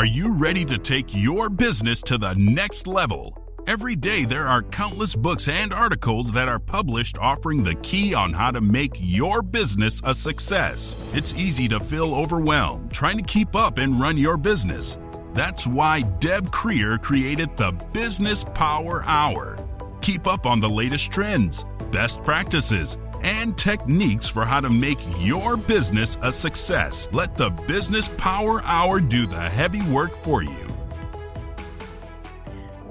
Are you ready to take your business to the next level? Every day there are countless books and articles that are published offering the key on how to make your business a success. It's easy to feel overwhelmed trying to keep up and run your business. That's why Deb Creer created the Business Power Hour. Keep up on the latest trends, best practices, and techniques for how to make your business a success. Let the Business Power Hour do the heavy work for you.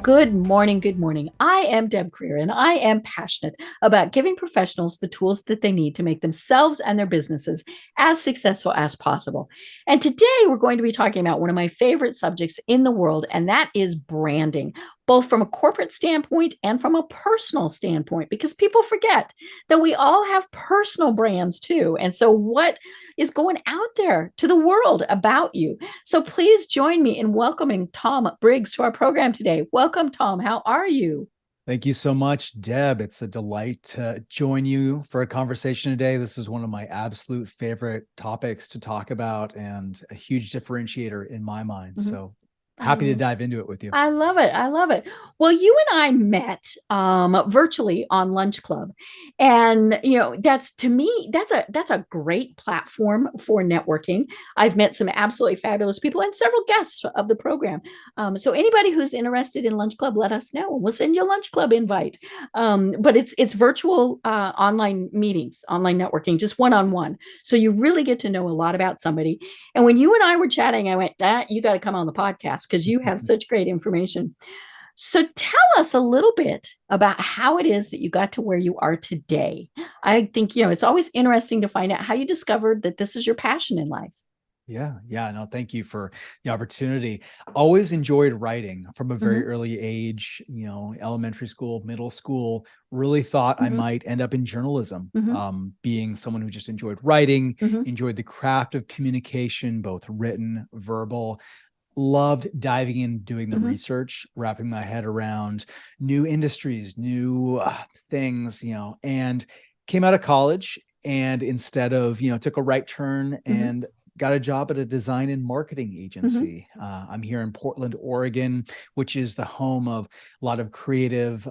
Good morning. Good morning. I am Deb Creer, and I am passionate about giving professionals the tools that they need to make themselves and their businesses as successful as possible. And today we're going to be talking about one of my favorite subjects in the world, and that is branding, both from a corporate standpoint and from a personal standpoint, because people forget that we all have personal brands too. And so what is going out there to the world about you? So please join me in welcoming Tom Briggs to our program today. Welcome, Tom. How are you? Thank you so much, Deb. It's a delight to join you for a conversation today. This is one of my absolute favorite topics to talk about and a huge differentiator in my mind. Mm-hmm. So happy to dive into it with you. I love it. I love it. Well, you and I met virtually on Lunch Club. And, that's to me, that's a great platform for networking. I've met some absolutely fabulous people and several guests of the program. So anybody who's interested in Lunch Club, let us know. We'll send you a Lunch Club invite. But it's virtual online meetings, online networking, just one-on-one. So you really get to know a lot about somebody. And when you and I were chatting, I went, you got to come on the podcast because you have such great information. So tell us a little bit about how it is that you got to where you are today. I think, it's always interesting to find out how you discovered that this is your passion in life. Yeah. No, thank you for the opportunity. Always enjoyed writing from a very early age, elementary school, middle school, really thought I might end up in journalism, being someone who just enjoyed writing, enjoyed the craft of communication, both written, verbal. Loved diving in, doing the research, wrapping my head around new industries, new things, and came out of college and instead of, took a right turn and got a job at a design and marketing agency. I'm here in Portland, Oregon, which is the home of a lot of creative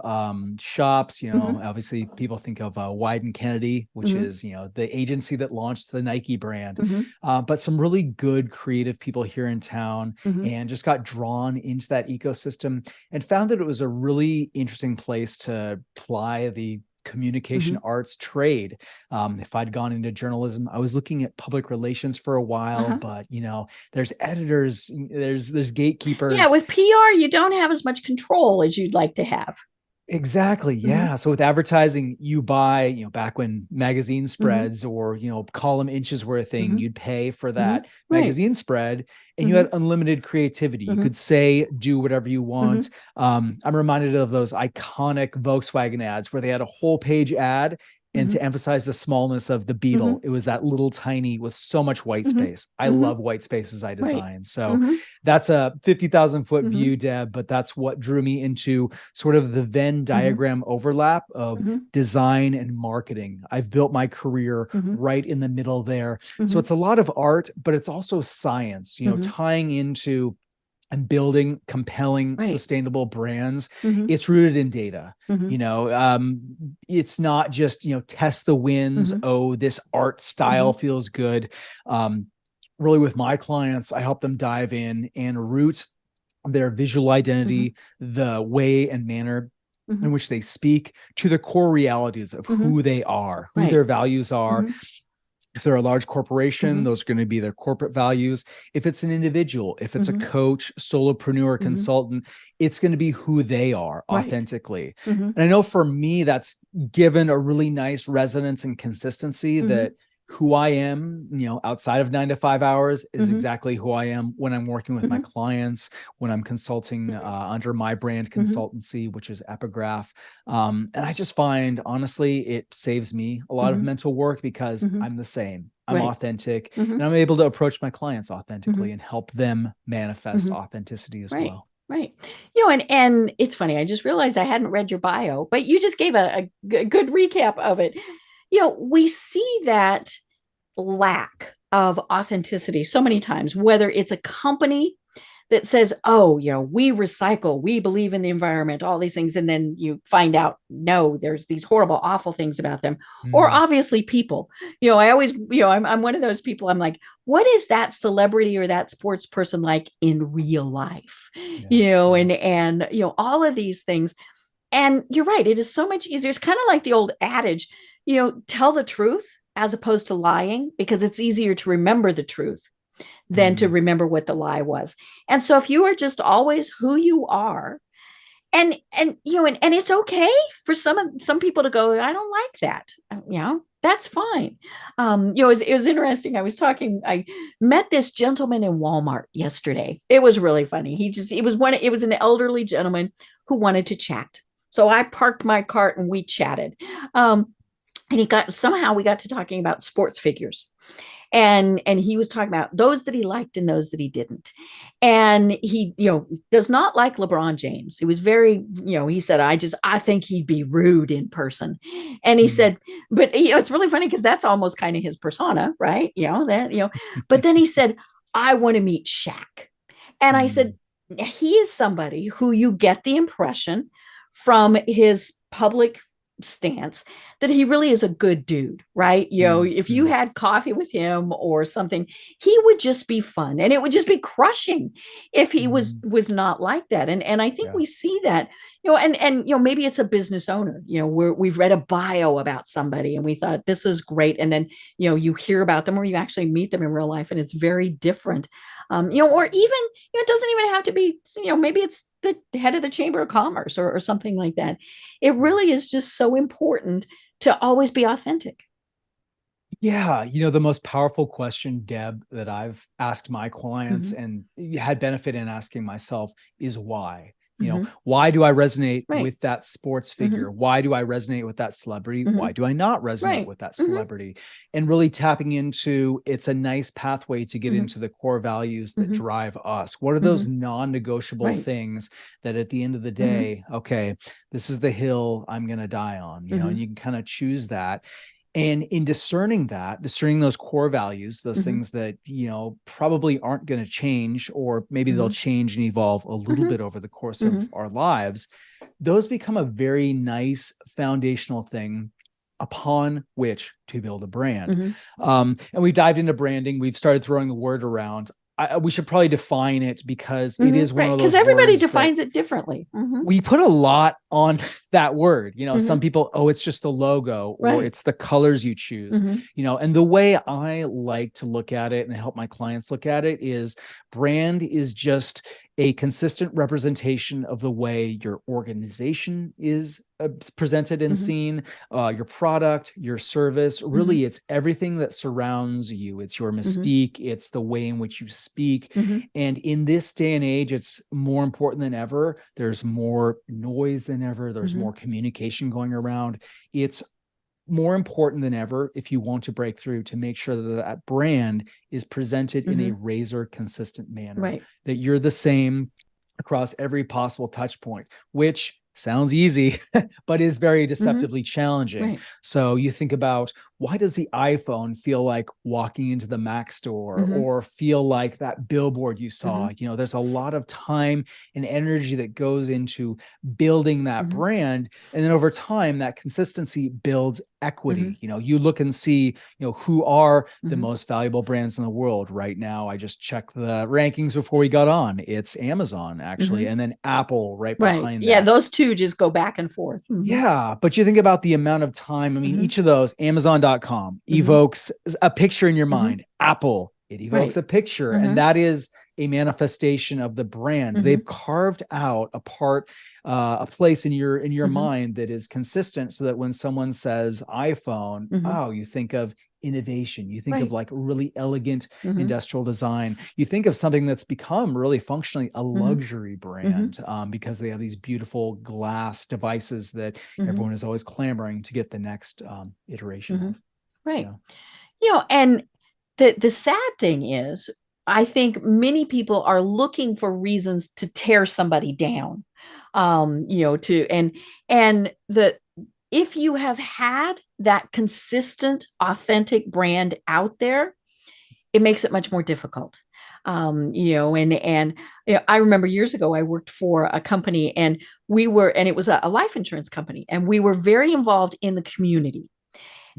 shops. Obviously people think of Wyden Kennedy, which is, the agency that launched the Nike brand, but some really good creative people here in town, and just got drawn into that ecosystem and found that it was a really interesting place to apply the communication arts trade. If I'd gone into journalism, I was looking at public relations for a while, but there's editors, there's gatekeepers. Yeah, with PR, you don't have as much control as you'd like to have. Exactly. Yeah. So with advertising, you buy, back when magazine spreads or, column inches were a thing, you'd pay for that magazine spread, and you had unlimited creativity. You could say, do whatever you want. I'm reminded of those iconic Volkswagen ads where they had a whole page ad. And to emphasize the smallness of the Beetle, it was that little tiny with so much white space. I love white spaces I design. So that's a 50,000 foot view, Deb, but that's what drew me into sort of the Venn diagram overlap of design and marketing. I've built my career right in the middle there. So it's a lot of art, but it's also science, tying into and building compelling, sustainable brands. It's rooted in data. It's not just, test the wins. Oh, this art style feels good. Really with my clients, I help them dive in and root their visual identity, the way and manner in which they speak, to the core realities of who they are, who their values are. If they're a large corporation, those are going to be their corporate values. If it's an individual, if it's a coach, solopreneur, consultant, it's going to be who they are authentically. And I know for me, that's given a really nice resonance and consistency that who I am, outside of 9 to 5 hours is exactly who I am when I'm working with my clients, when I'm consulting under my brand consultancy, which is Epigraph. And I just find, honestly, it saves me a lot of mental work because I'm the same. I'm authentic, and I'm able to approach my clients authentically and help them manifest authenticity as well. Right. And it's funny. I just realized I hadn't read your bio, but you just gave a good recap of it. We see that lack of authenticity so many times, whether it's a company that says, oh, we recycle, we believe in the environment, all these things. And then you find out, no, there's these horrible, awful things about them. Or Mm. obviously people, I always, I'm one of those people. I'm like, what is that celebrity or that sports person like in real life? Yeah. And all of these things. And you're right. It is so much easier. It's kind of like the old adage, tell the truth as opposed to lying, because it's easier to remember the truth than to Mm. remember what the lie was. And so if you are just always who you are, and it's okay for some people to go, I don't like that. That's fine. It was interesting. I met this gentleman in Walmart yesterday. It was really funny. It was an elderly gentleman who wanted to chat. So I parked my cart and we chatted. And we got to talking about sports figures. And he was talking about those that he liked and those that he didn't. And he, does not like LeBron James. He was very, he said, I think he'd be rude in person. And he Mm. said, but it's really funny because that's almost kind of his persona, right? But then he said, I want to meet Shaq. And I said, he is somebody who you get the impression from his public stance that he really is a good dude, right? If you had coffee with him or something, he would just be fun, and it would just be crushing if he was not like that. And I think we see that, and maybe it's a business owner, where we've read a bio about somebody and we thought this is great, and then you hear about them or you actually meet them in real life and it's very different. Or even, it doesn't even have to be, maybe it's the head of the Chamber of Commerce or something like that. It really is just so important to always be authentic. Yeah. The most powerful question, Deb, that I've asked my clients and had benefit in asking myself is why? Why do I resonate with that sports figure? Why do I resonate with that celebrity? Why do I not resonate with that celebrity? And really tapping into, it's a nice pathway to get into the core values that drive us. What are those non-negotiable things that at the end of the day, okay, this is the hill I'm going to die on, and you can kind of choose that. And in discerning those core values, those things that, probably aren't going to change, or maybe they'll change and evolve a little bit over the course of our lives, those become a very nice foundational thing upon which to build a brand. And we dived into branding. We've started throwing the word around. We should probably define it, because it is one of those, because everybody defines it differently. We put a lot on that word. Some people, it's just the logo, or it's the colors you choose. And the way I like to look at it and help my clients look at it is, brand is just a consistent representation of the way your organization is presented and seen, your product, your service. Really, it's everything that surrounds you. It's your mystique. It's the way in which you speak. And in this day and age, it's more important than ever. There's more noise than ever. There's more communication going around. It's more important than ever, if you want to break through, to make sure that that brand is presented in a razor consistent manner, that you're the same across every possible touch point, which sounds easy, but is very deceptively challenging. So you think about, why does the iPhone feel like walking into the Mac store, or feel like that billboard you saw? There's a lot of time and energy that goes into building that brand. And then over time, that consistency builds equity. You look and see, who are the most valuable brands in the world right now. I just checked the rankings before we got on. It's Amazon, actually, and then Apple right behind that. Yeah, those two just go back and forth. Yeah, but you think about the amount of time. I mean, each of those, Amazon.com evokes a picture in your mind. Apple, it evokes a picture, and that is a manifestation of the brand. They've carved out a place in your mind that is consistent, so that when someone says iPhone, oh, you think of innovation. You think of like really elegant industrial design. You think of something that's become really functionally a luxury brand, because they have these beautiful glass devices that everyone is always clamoring to get the next iteration of. Right. And the sad thing is, I think many people are looking for reasons to tear somebody down. If you have had that consistent, authentic brand out there, it makes it much more difficult. And I remember years ago, I worked for a company, and it was a life insurance company, and we were very involved in the community.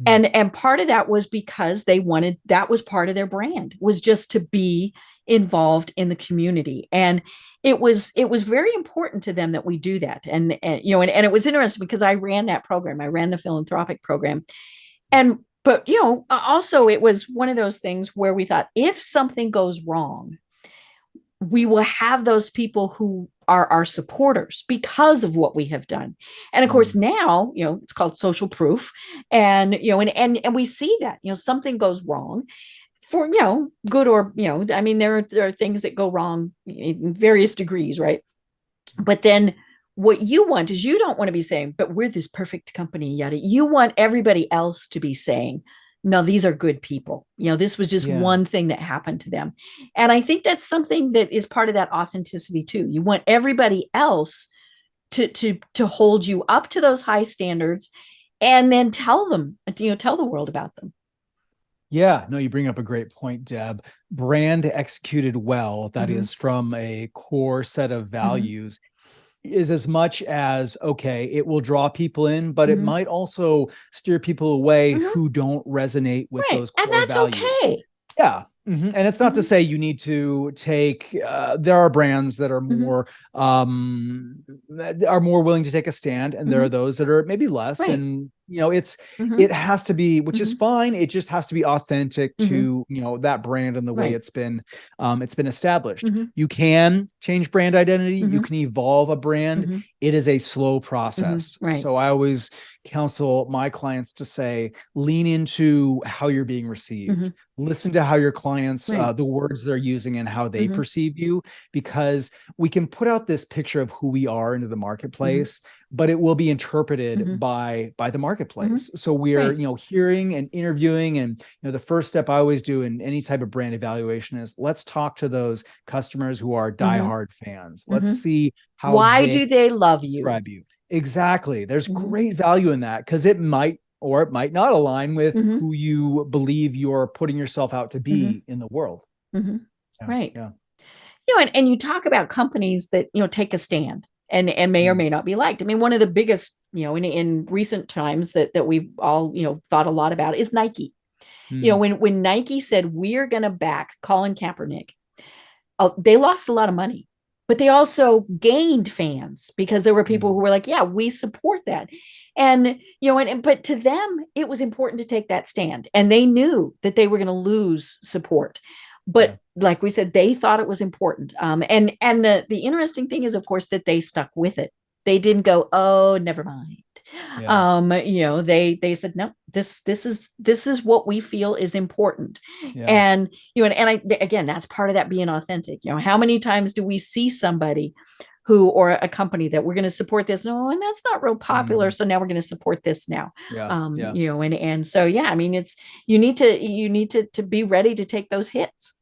And part of that was because that was part of their brand, was just to be involved in the community. And it was very important to them that we do that. And it was interesting because I ran that program. I ran the philanthropic program. But also it was one of those things where we thought, if something goes wrong, we will have those people who are our supporters because of what we have done. And of course, now, it's called social proof. And, and we see that, something goes wrong for, good or, I mean, there are things that go wrong in various degrees, right? But then what you want is, you don't want to be saying, but we're this perfect company, yada. You want everybody else to be saying, no, these are good people. This was just one thing that happened to them. And I think that's something that is part of that authenticity too. You want everybody else to hold you up to those high standards, and then tell the world about them. Yeah, no, you bring up a great point, Deb. Brand executed well, that is from a core set of values, is as much as, okay, it will draw people in, but it might also steer people away who don't resonate with those core and that's values. Okay. Yeah. And it's not to say you need to take, there are brands that are more, willing to take a stand, and there are those that are maybe less. Right. And, it has to be, which is fine. It just has to be authentic to, that brand and the way it's been established. You can change brand identity. You can evolve a brand. It is a slow process. Right. So I always counsel my clients to say, lean into how you're being received. Listen to how your clients, the words they're using and how they perceive you, because we can put out this picture of who we are into the marketplace, but it will be interpreted by the marketplace. So we are, hearing and interviewing, and, the first step I always do in any type of brand evaluation is, let's talk to those customers who are diehard fans. Let's see why do they love you? Describe you. Exactly. There's great value in that, because it might or it might not align with who you believe you're putting yourself out to be in the world. Yeah, right. Yeah. And you talk about companies that, take a stand and may or may not be liked. I mean, one of the biggest, in recent times that we've all, thought a lot about is Nike. When Nike said, we're going to back Colin Kaepernick, they lost a lot of money, but they also gained fans, because there were people who were like, yeah, we support that. And, but to them, it was important to take that stand, and they knew that they were going to lose support. But like we said, they thought it was important. And the interesting thing is, of course, that they stuck with it. They didn't go, oh, never mind. They said, no, this is what we feel is important. And, again, that's part of that being authentic. How many times do we see somebody or a company that we're going to support this? No, and that's not real popular. So now we're going to support this now. And so, I mean, you need to be ready to take those hits.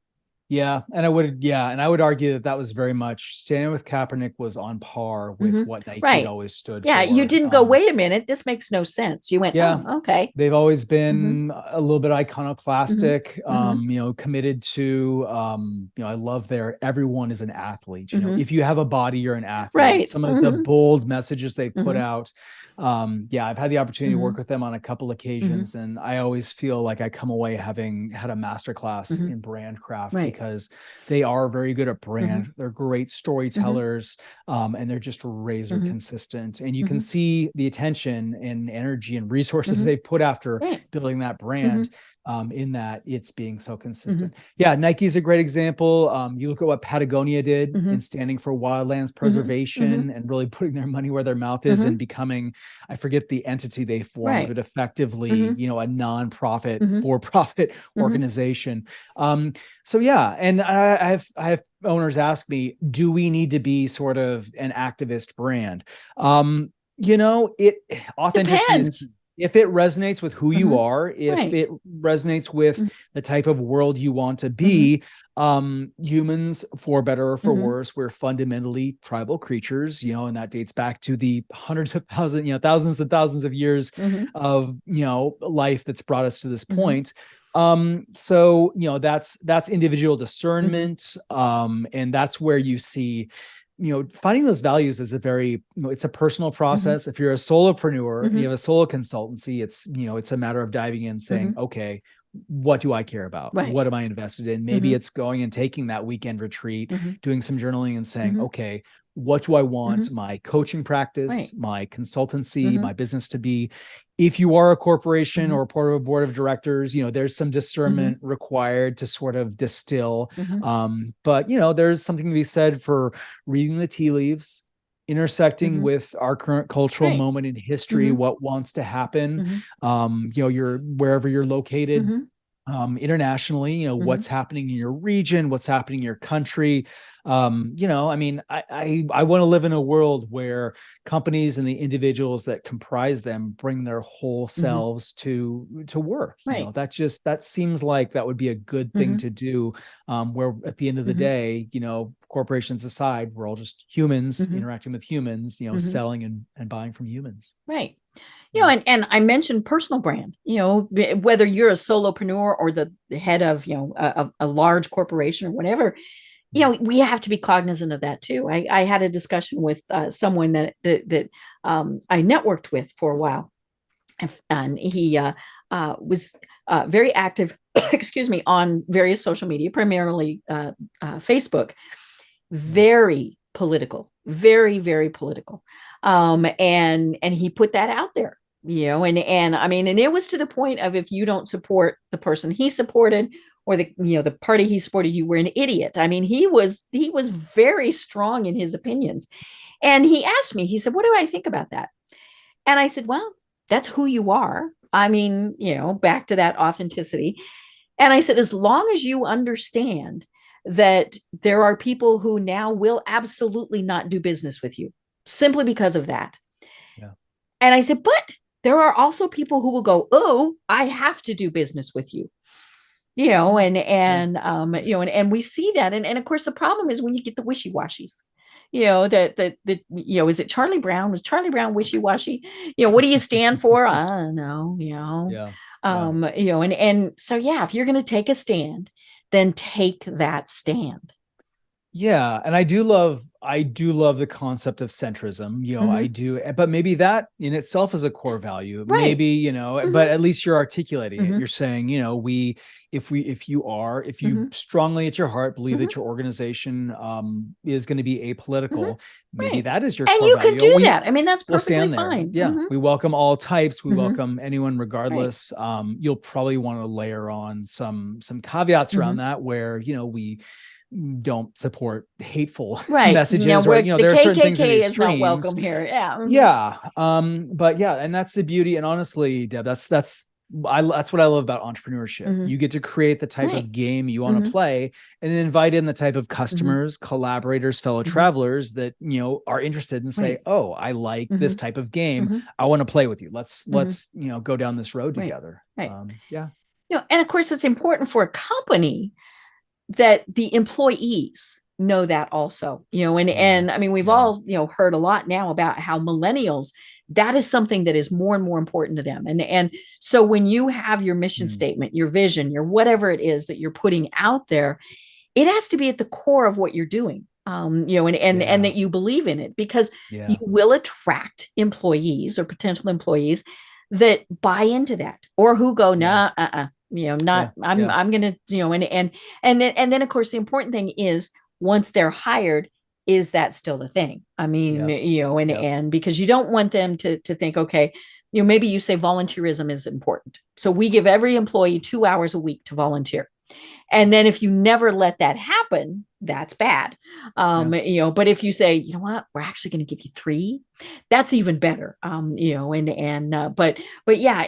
Yeah. And I would argue that was very much, standing with Kaepernick was on par with what Nike always stood for. You didn't go, wait a minute, this makes no sense. You went, oh, okay. They've always been a little bit iconoclastic, committed to, I love everyone is an athlete. If you have a body, you're an athlete. Right. Some of the bold messages they put out. I've had the opportunity to work with them on a couple occasions, and I always feel like I come away having had a masterclass in brand craft, because they are very good at brand. They're great storytellers, and they're just razor consistent. And you can see the attention and energy and resources they put after building that brand. In that it's being so consistent. Nike's a great example. You look at what Patagonia did in standing for wildlands preservation and really putting their money where their mouth is, and becoming, I forget the entity they formed, but effectively, a nonprofit, for-profit organization. And I have owners ask me, do we need to be sort of an activist brand? Authenticity is, if it resonates with who you are, if it resonates with the type of world you want to be, humans, for better or for worse, we're fundamentally tribal creatures, and that dates back to the hundreds of thousands and thousands of years of, life that's brought us to this point. So, that's individual discernment. And that's where you see, finding those values is a very, it's a personal process. If you're a solopreneur and you have a solo consultancy, it's a matter of diving in saying, okay, what do I care about? Right. What am I invested in? Maybe it's going and taking that weekend retreat, doing some journaling and saying, okay, what do I want my coaching practice, my consultancy, my business to be? If you are a corporation or part of a board of directors, there's some discernment required to sort of distill. But, there's something to be said for reading the tea leaves, intersecting with our current cultural moment in history, what wants to happen, you're wherever you're located. Internationally, what's happening in your region, what's happening in your country. I want to live in a world where companies and the individuals that comprise them bring their whole selves to work. Right. That seems like that would be a good thing to do. Where at the end of the day, corporations aside, we're all just humans interacting with humans, selling and buying from humans. Right. And I mentioned personal brand, whether you're a solopreneur or the head of, a large corporation or whatever, we have to be cognizant of that too. I had a discussion with someone that I networked with for a while, and he was very active, excuse me, on various social media, primarily Facebook, very political, very, very political. And he put that out there, and I mean, and it was to the point of, if you don't support the person he supported or the party he supported, you were an idiot. I mean, he was very strong in his opinions. And he asked me, he said, what do I think about that? And I said, well, that's who you are. I mean, back to that authenticity. And I said, as long as you understand that there are people who now will absolutely not do business with you simply because of that. Yeah. And I said, but there are also people who will go, oh, I have to do business with you. And we see that. And of course, the problem is when you get the wishy-washies, is it Charlie Brown? Was Charlie Brown wishy-washy? What do you stand for? I don't know, Yeah. And so, if you're going to take a stand, then take that stand. Yeah. And I do love the concept of centrism, I do, but maybe that in itself is a core value, Right. maybe, but at least you're articulating it. You're saying, if you strongly at your heart believe that your organization is going to be apolitical, maybe that is your and core you value. could do that. I mean, that's perfectly stand there. fine. Yeah. We welcome all types. We welcome anyone regardless. You'll probably want to layer on some caveats around that where, we don't support hateful messages, right? The there are certain things KKK is not welcome here. Yeah. But yeah, and that's the beauty. And honestly, Deb, that's what I love about entrepreneurship. You get to create the type of game you want to play, and then invite in the type of customers, collaborators, fellow travelers that are interested and say, oh, I like this type of game. I want to play with you. Let's go down this road together. Right. And of course, it's important for a company that the employees know that also, and I mean, we've all, heard a lot now about how millennials, that is something that is more and more important to them. And so when you have your mission statement, your vision, your whatever it is that you're putting out there, it has to be at the core of what you're doing. And that you believe in it, because you will attract employees or potential employees that buy into that, or who go, nah, I'm going to, and then of course, the important thing is, once they're hired, is that still the thing? I mean, and because you don't want them to think, okay, maybe you say volunteerism is important, so we give every employee 2 hours a week to volunteer. And then if you never let that happen, that's bad. But if you say, you know what, we're actually going to give you 3, that's even better. But yeah,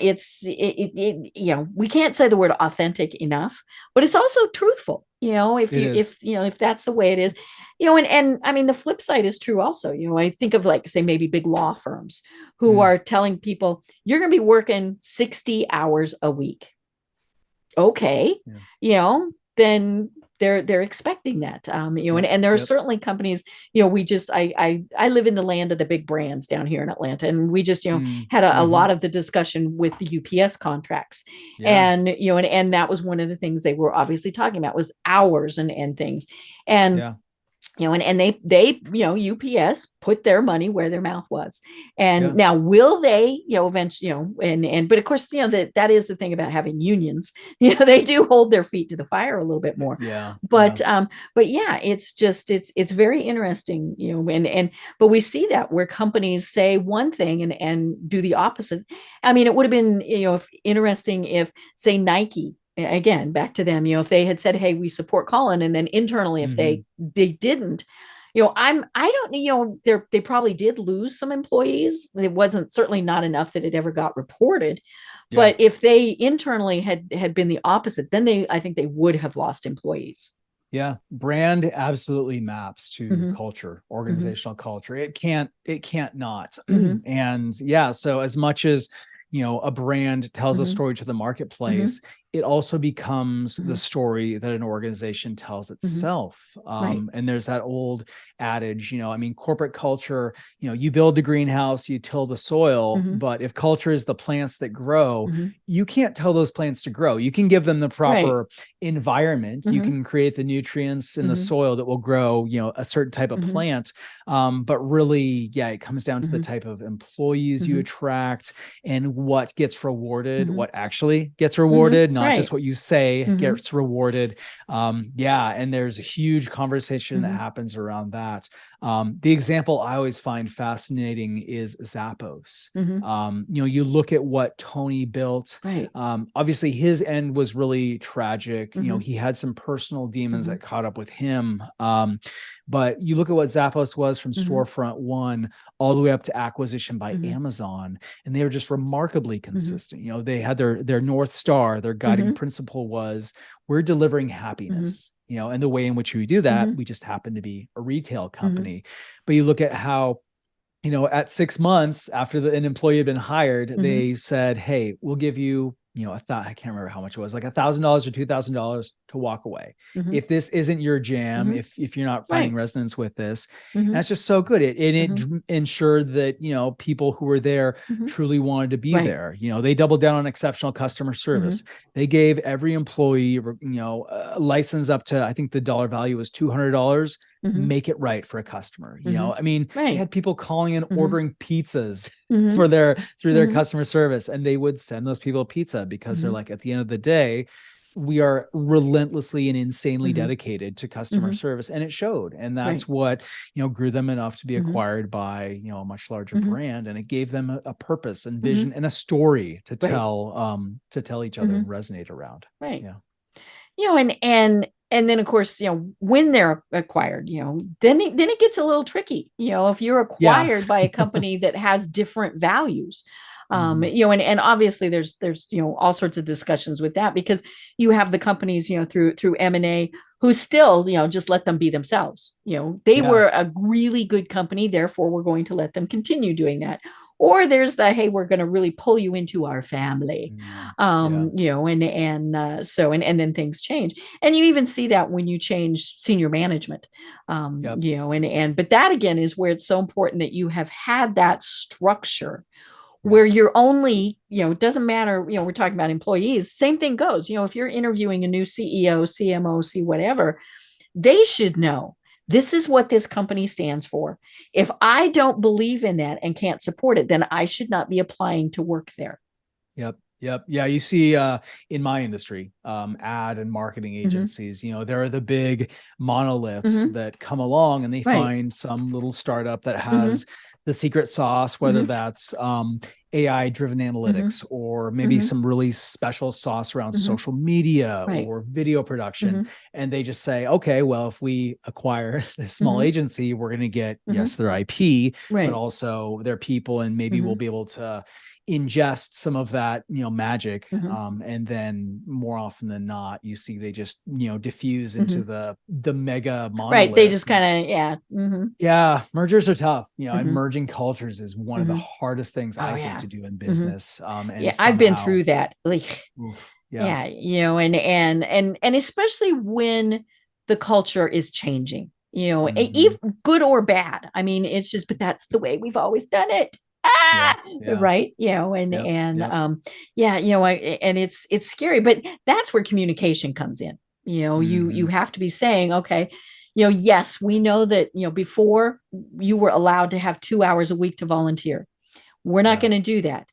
we can't say the word authentic enough, but it's also truthful, if that's the way it is, and I mean, the flip side is true also. I think of, like, say, maybe big law firms who are telling people, you're going to be working 60 hours a week. Okay. Then they're expecting that, you know, Yep. and there are Yep. certainly companies, you know, I live in the land of the big brands down here in Atlanta, and we just, you know, had a Mm-hmm. lot of the discussion with the UPS contracts, Yeah. and you know, and that was one of the things they were obviously talking about was hours and things, and Yeah. you know, and they you know, UPS put their money where their mouth was, and Yeah. now will they, you know, eventually, you know, and but of course, you know, that is the thing about having unions, you know, they do hold their feet to the fire a little bit more, Yeah. Yeah. but yeah, it's just it's very interesting, you know, and but we see that where companies say one thing and do the opposite. I mean, it would have been, you know, interesting if, say, Nike, again, back to them, you know, if they had said, hey, we support Colin, and then internally, if Mm-hmm. they didn't, you know, I don't, you know, they probably did lose some employees. It wasn't, certainly not enough that it ever got reported, Yeah. but if they internally had been the opposite, then I think they would have lost employees. Yeah. Brand absolutely maps to Hmm. culture, Hmm. organizational culture. It can't not. Hmm. And yeah, so as much as, you know, a brand tells a Hmm. story to the Hmm. marketplace, it also becomes the Hmm. story that an organization tells Hmm. itself. Right. And there's that old adage, you know, I mean, corporate culture, you know, you build the greenhouse, you till the soil, Hmm. but if culture is the plants that grow, Hmm. you can't tell those plants to grow. You can give them the Right. proper environment. You Hmm. can create the nutrients in the Hmm. soil that will grow, you know, a certain type of Hmm. plant. But really, yeah, it comes down to the Hmm. type of employees you Hmm. attract and what gets rewarded, Hmm. what actually gets Hmm. rewarded, not just Right. what you say Hmm. gets rewarded. Yeah, and there's a huge conversation that Hmm. happens around that. The example I always find fascinating is Zappos. Hmm. You know, you look at what Tony built. Right. Obviously, his end was really tragic. You know, Hmm. he had some personal demons Hmm. that caught up with him. But you look at what Zappos was from Hmm. storefront one all the way up to acquisition by Hmm. Amazon, and they were just remarkably Hmm. consistent. You know, they had their North Star, their guiding Hmm. principle was we're delivering Hmm. happiness. You know, and the way in which we do that, Hmm. we just happen to be a retail Hmm. company. But you look at how, you know, at 6 months after an employee had been hired, Hmm. they said, hey, we'll give you, you know, I can't remember how much it was, like $1,000 or $2,000 to walk away. Hmm. If this isn't your jam, Hmm. if you're not finding Right. resonance with this, and Hmm. that's just so good. It Hmm. ensured that, you know, people who were there Hmm. truly wanted to be Right. there. You know, they doubled down on exceptional customer service. Hmm. They gave every employee, you know, a license up to, I think the dollar value was $200. Hmm. Make it right for a customer. You Hmm. know, I mean, they Right. had people calling and Hmm. ordering pizzas Hmm. for through their Hmm. customer service, and they would send those people pizza because they're Hmm. like, at the end of the day, we are relentlessly and insanely Hmm. dedicated to customer Hmm. service, and it showed. And that's Right. what, you know, grew them enough to be Hmm. acquired by, you know, a much larger Hmm. brand, and it gave them a purpose and Hmm. vision and a story Right. to tell each other Hmm. and resonate around. Right. Yeah. You know, and then of course, you know, when they're acquired, you know, then it gets a little tricky. You know, if you're Yeah. acquired by a company that has different values, Mhm. you know, and obviously there's you know, all sorts of discussions with that, because you have the companies, you know, through M&A, who still, you know, just let them be themselves. You know, they Yeah. were a really good company, therefore we're going to let them continue doing that. Or there's the, hey, we're going to really pull you into our family, Yeah. you know, and then things change, and you even see that when you change senior management, Yep. you know, but that again is where it's so important that you have had that structure Yeah. where you're only, you know, it doesn't matter, you know, we're talking about employees, same thing goes, you know, if you're interviewing a new CEO, CMO, C whatever, they should know this is what this company stands for. If I don't believe in that and can't support it, then I should not be applying to work there. Yep. Yep. Yeah. You see, in my industry, ad and marketing Mm-hmm. agencies, you know, there are the big monoliths Mm-hmm. that come along and they Right. find some little startup that Mm-hmm. has the secret sauce, whether Mm-hmm. that's AI driven Mm-hmm. analytics or maybe Mm-hmm. some really special sauce around Mm-hmm. social media Right. or video production. Mm-hmm. And they just say, okay, well, if we acquire this small Mm-hmm. agency, we're going to get, Mm-hmm. yes, their IP, but Right. also their people, and maybe we'll Mm-hmm. be able to ingest some of that, you know, magic. Mm-hmm. And then more often than not, you see they just, you know, diffuse into Mm-hmm. the mega Right. They monolith. just kind of, yeah. Mm-hmm. Yeah, mergers are tough, you know, and Mm-hmm. merging cultures is one of the Mm-hmm. hardest things Oh I think yeah. to do in Mm-hmm. business. And Yeah. I've been somehow, through that. Like, oof, yeah, yeah, you know, and especially when the culture is changing, even good or bad. I mean, it's just, but that's the way we've always done it. Right. And it's scary, but that's where communication comes in. You have to be saying, okay, yes, we know that, before you were allowed to have 2 hours a week to volunteer. We're not going to do that,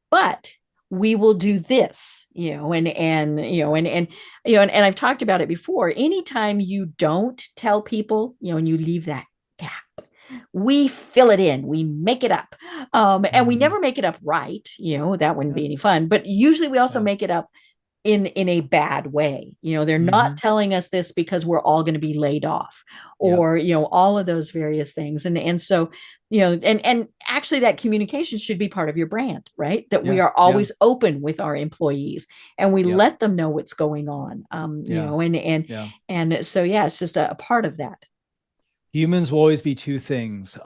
but we will do this, and I've talked about it before. Anytime you don't tell people, and you leave that gap, we fill it in, we make it up. And we never make it up right. That wouldn't be any fun, but usually we also make it up in a bad way. They're not telling us this because we're all going to be laid off, or all of those various things. And so and actually that communication should be part of your brand, right? That we are always open with our employees, and we let them know what's going on. And so it's just a part of that. Humans will always be two things,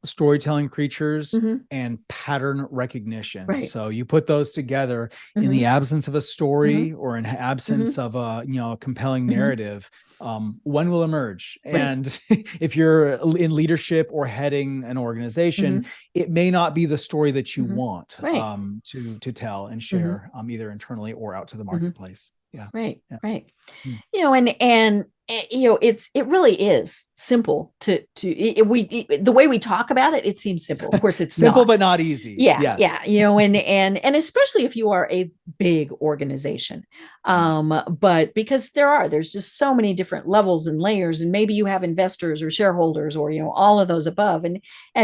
storytelling creatures and pattern recognition. Right. So you put those together in the absence of a story or in absence of a compelling narrative, one will emerge. Right. And if you're in leadership or heading an organization, it may not be the story that you want to tell and share, either internally or out to the marketplace. Right. And it really is simple the way we talk about it. It seems simple. Of course, it's simple, not. but not easy. And especially if you are a big organization, but because there's just so many different levels and layers, and maybe you have investors or shareholders or all of those above, and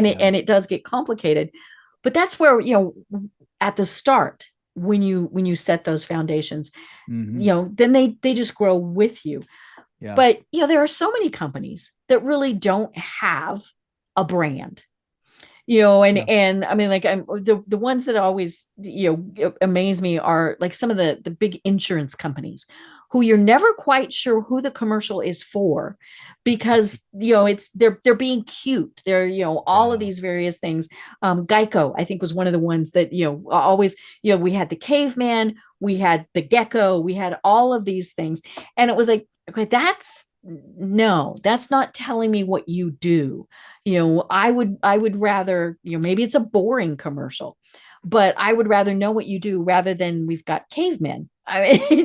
it does get complicated. But that's where at the start, when you set those foundations, then they just grow with you. But there are so many companies that really don't have a brand, and I mean, like, the ones that always amaze me are like some of the big insurance companies, who you're never quite sure who the commercial is for, because they're being cute. They're all of these various things. Geico, I think, was one of the ones that always we had the caveman, we had the gecko, we had all of these things, and it was like, okay, that's not telling me what you do. I would rather, maybe it's a boring commercial, but I would rather know what you do rather than we've got cavemen. I mean,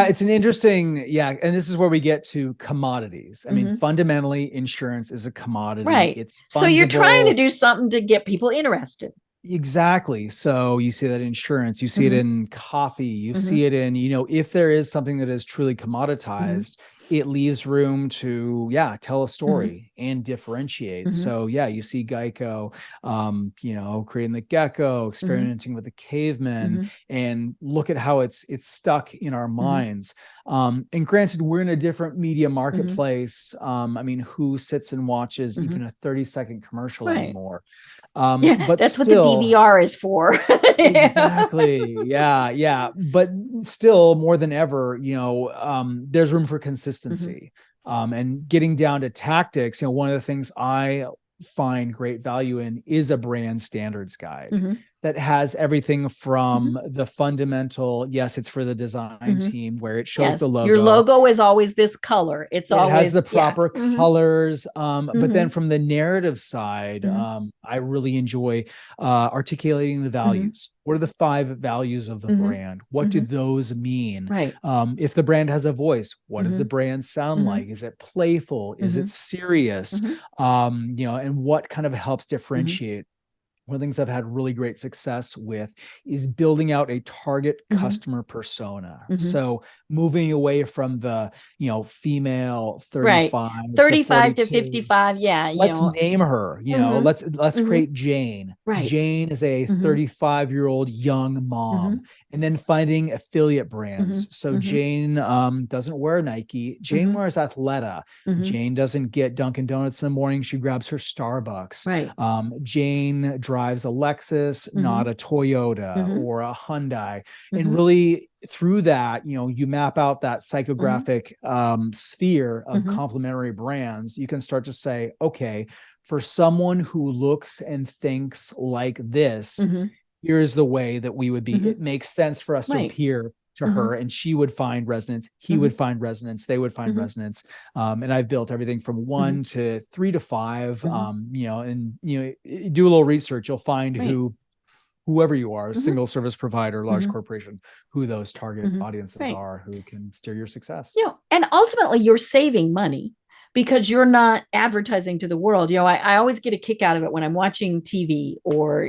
it's an interesting, and this is where we get to commodities. I mean, fundamentally, insurance is a commodity. Right. It's so you're trying to do something to get people interested. Exactly. So you see that in insurance, you see it in coffee, you see it in, if there is something that is truly commoditized, it leaves room to, tell a story and differentiate. So you see Geico, creating the gecko, experimenting with the caveman, and look at how it's stuck in our minds. And granted, we're in a different media marketplace. I mean, who sits and watches even a 30-second commercial anymore? But that's still, what the DVR is for. Exactly. But still, more than ever, there's room for consistency. And getting down to tactics, one of the things I find great value in is a brand standards guide that has everything from the fundamental, it's for the design team, where it shows the logo. Your logo is always this color. It always has the proper colors. But then from the narrative side, I really enjoy articulating the values. What are the 5 values of the brand? What do those mean? Right. If the brand has a voice, what does the brand sound like? Is it playful? Is it serious? And what kind of helps differentiate? One of the things I've had really great success with is building out a target customer persona. So moving away from the, female 35 to 55. Let's name her, let's create Jane. Right. Jane is a 35-year-old young mom. And then finding affiliate brands. So Jane doesn't wear Nike. Jane wears Athleta. Jane doesn't get Dunkin' Donuts in the morning. She grabs her Starbucks. Right. Jane drives a Lexus, not a Toyota or a Hyundai. And really through that, you map out that psychographic sphere of complementary brands. You can start to say, okay, for someone who looks and thinks like this, here's the way that we would be. It makes sense for us to appear to her, and she would find resonance. He would find resonance. They would find resonance. And I've built everything from 1 to 3 to 5, and, do a little research. You'll find whoever you are, a single service provider, large corporation, who those target audiences are, who can steer your success. And ultimately you're saving money because you're not advertising to the world. I always get a kick out of it when I'm watching TV or,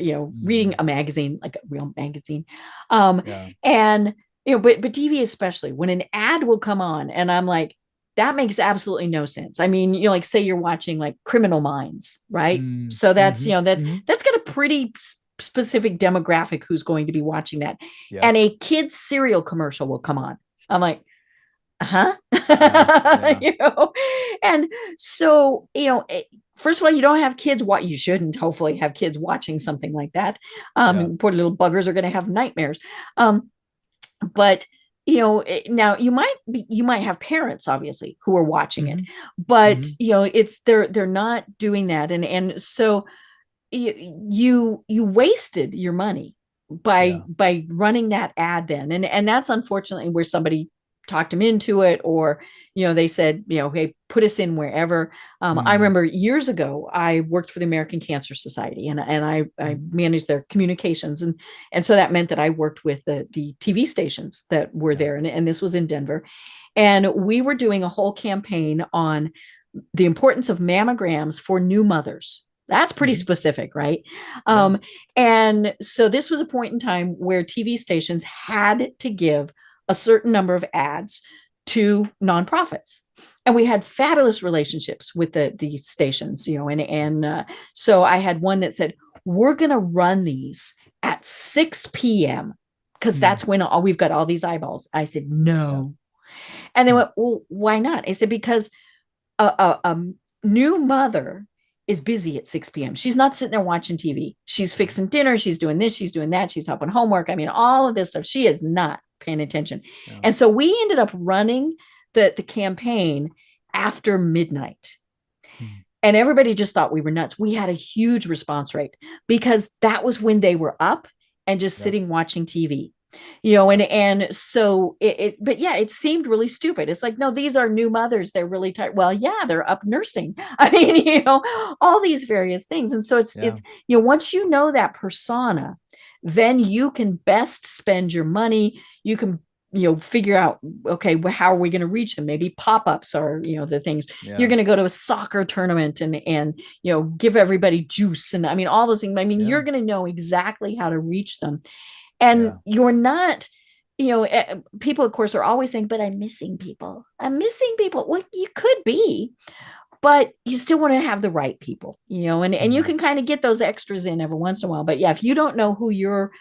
reading a magazine, like a real magazine. And, but TV, especially when an ad will come on and I'm like, that makes absolutely no sense. I mean, like say you're watching like Criminal Minds, right? So that's, that's got a pretty specific demographic who's going to be watching that. And a kid's cereal commercial will come on. I'm like, and so, first of all, you don't have kids. What you shouldn't hopefully have kids watching something like that. Poor little buggers are going to have nightmares. But now you might have parents obviously who are watching it, but it's they're not doing that. And so you wasted your money by running that ad then. And that's unfortunately where somebody talked him into it, or they said, hey, put us in wherever. I remember years ago I worked for the American Cancer Society, and I managed their communications, and so that meant that I worked with the TV stations that were there, and this was in Denver, and we were doing a whole campaign on the importance of mammograms for new mothers. That's pretty specific, right? And so this was a point in time where TV stations had to give a certain number of ads to nonprofits. And we had fabulous relationships with the stations, and so I had one that said, we're going to run these at 6 p.m. because that's when we've got all these eyeballs. I said, no. And they went, well, why not? I said, because a new mother is busy at 6 p.m. She's not sitting there watching TV. She's fixing dinner. She's doing this. She's doing that. She's helping homework. I mean, all of this stuff. She is not paying attention. And so we ended up running the campaign after midnight. And everybody just thought we were nuts. We had a huge response rate because that was when they were up and just sitting watching TV. And so it seemed really stupid. It's like, no, these are new mothers. They're really tired. Well, yeah, they're up nursing. I mean, all these various things. And so it's, once you know that persona, then you can best spend your money. You can, figure out, okay, how are we going to reach them? Maybe pop-ups are, the things. You're going to go to a soccer tournament and give everybody juice. And I mean, all those things. I mean, you're going to know exactly how to reach them. And you're not, people, of course, are always saying, but I'm missing people. I'm missing people. Well, you could be, but you still want to have the right people, and you can kind of get those extras in every once in a while. But if you don't know who your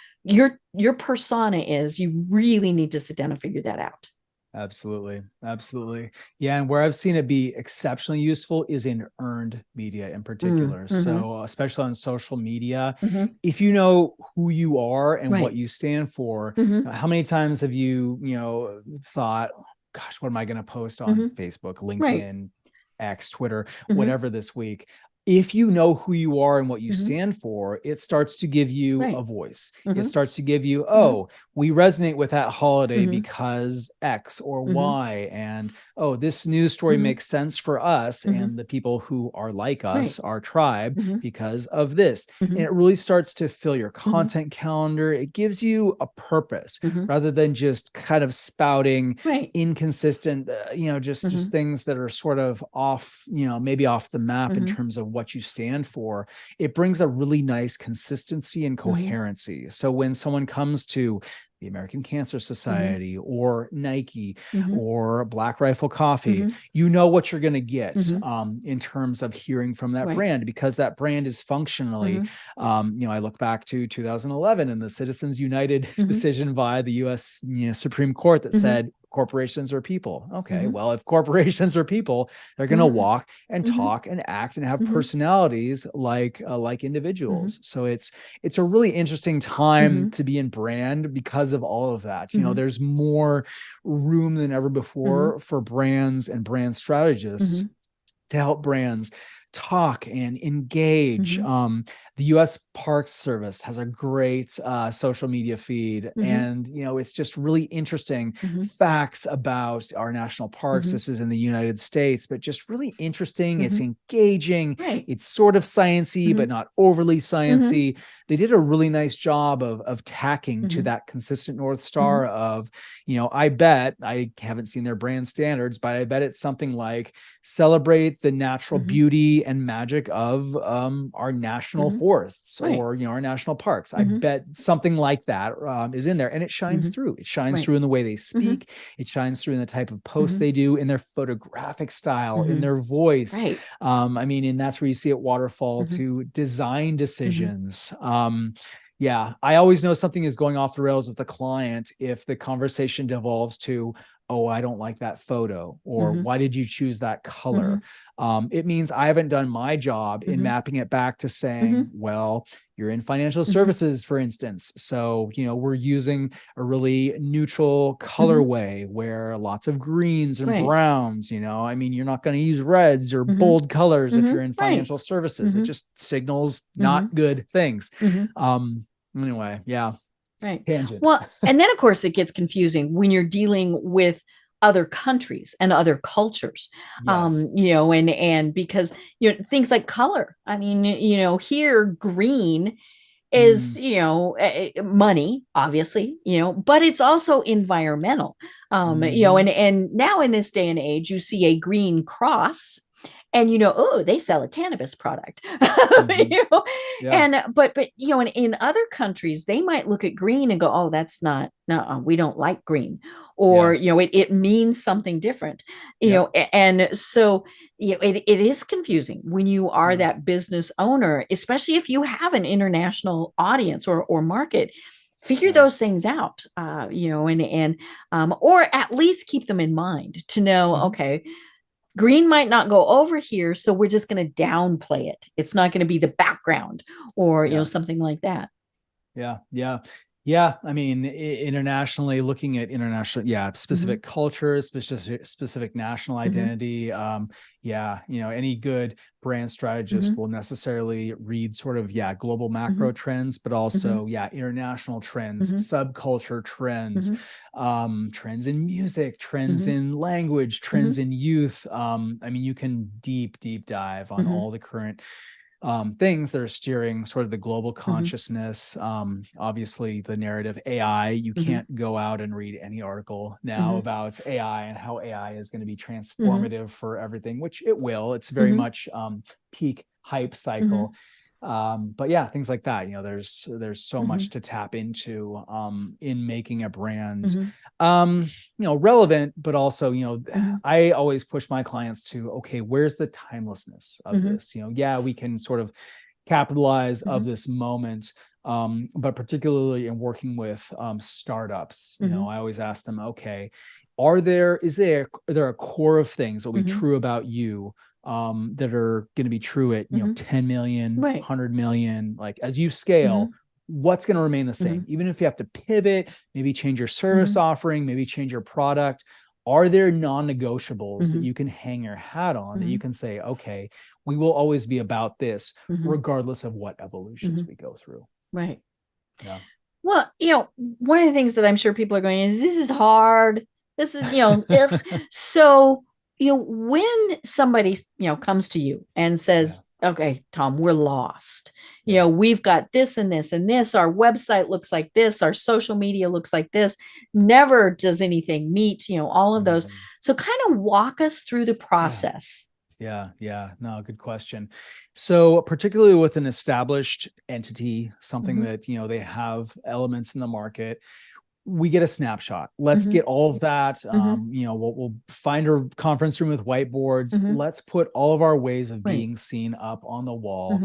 persona is, you really need to sit down and figure that out. Absolutely. Absolutely. Yeah. And where I've seen it be exceptionally useful is in earned media in particular. So especially on social media, if you know who you are and what you stand for, how many times have you, thought, gosh, what am I going to post on Facebook, LinkedIn, X, Twitter, whatever this week? If you know who you are and what you stand for, it starts to give you a voice. It starts to give you, we resonate with that holiday because X or Y. And, this news story makes sense for us and the people who are like us, our tribe, because of this. And it really starts to fill your content calendar. It gives you a purpose rather than just kind of spouting inconsistent, just things that are sort of off, maybe off the map in terms of what you stand for. It brings a really nice consistency and coherency. So when someone comes to the American Cancer Society or Nike or Black Rifle Coffee, you know what you're going to get in terms of hearing from that brand, because that brand is functionally, I look back to 2011 and the Citizens United decision via the US Supreme Court that said corporations are people. Okay, well, if corporations are people, they're going to walk and talk and act and have personalities like individuals. So it's a really interesting time to be in brand because of all of that. There's more room than ever before for brands and brand strategists to help brands talk and engage. The U.S. Parks Service has a great social media feed, and it's just really interesting facts about our national parks. This is in the United States, but just really interesting. It's engaging. Right. It's sort of sciencey, but not overly sciencey. They did a really nice job of tacking to that consistent North Star of, I bet, I haven't seen their brand standards, but I bet it's something like celebrate the natural beauty and magic of our national forests or our national parks. I bet something like that is in there, and it shines through. It shines through in the way they speak. It shines through in the type of posts they do, in their photographic style, in their voice. Right. And that's where you see it waterfall to design decisions. Yeah, I always know something is going off the rails with the client if the conversation devolves to, oh, I don't like that photo, or why did you choose that color? It means I haven't done my job in mapping it back to saying, well, you're in financial services, for instance. So, we're using a really neutral colorway where lots of greens and browns, you're not going to use reds or bold colors if you're in financial services. It just signals not good things. Anyway, yeah. Right. Tangent. Well, and then of course it gets confusing when you're dealing with other countries and other cultures. And because things like color. I mean, here green is money, obviously, but it's also environmental. And now in this day and age, you see a green cross. And oh, they sell a cannabis product. And but in other countries, they might look at green and go, oh, that's not, no, we don't like green, or it means something different. And so it is confusing when you are that business owner, especially if you have an international audience or market. Figure those things out, or at least keep them in mind to know, okay, green might not go over here, so we're just going to downplay it. It's not going to be the background or, something like that. Yeah. I mean, internationally, looking at specific cultures, specific national identity. Any good brand strategist will necessarily read sort of, global macro trends, but also, international trends, subculture trends, trends in music, trends in language, trends in youth. I mean, you can deep dive on all the current things that are steering sort of the global consciousness. Obviously the narrative AI, you can't go out and read any article now about AI and how AI is going to be transformative for everything, which it will. It's very much peak hype cycle. But things like that, there's so much to tap into in making a brand relevant, but also I always push my clients to, okay, where's the timelessness of this? We can sort of capitalize of this moment, but particularly in working with startups, I always ask them, okay, is there a core of things that will be true about you that are going to be true at 10 million, 100 million, like as you scale, what's going to remain the same? Even if you have to pivot, maybe change your service offering, maybe change your product, are there non-negotiables that you can hang your hat on, that you can say, okay, we will always be about this regardless of what evolutions we go through? Right. Yeah. Well, one of the things that I'm sure people are going is, this is hard. This is, so when somebody, comes to you and says, okay, Tom, we're lost. We've got this and this and this. Our website looks like this. Our social media looks like this. Never does anything meet, all of those. So kind of walk us through the process. Yeah. No, good question. So particularly with an established entity, something that, they have elements in the market, we get a snapshot. Let's get all of that. We'll find a conference room with whiteboards. Let's put all of our ways of being seen up on the wall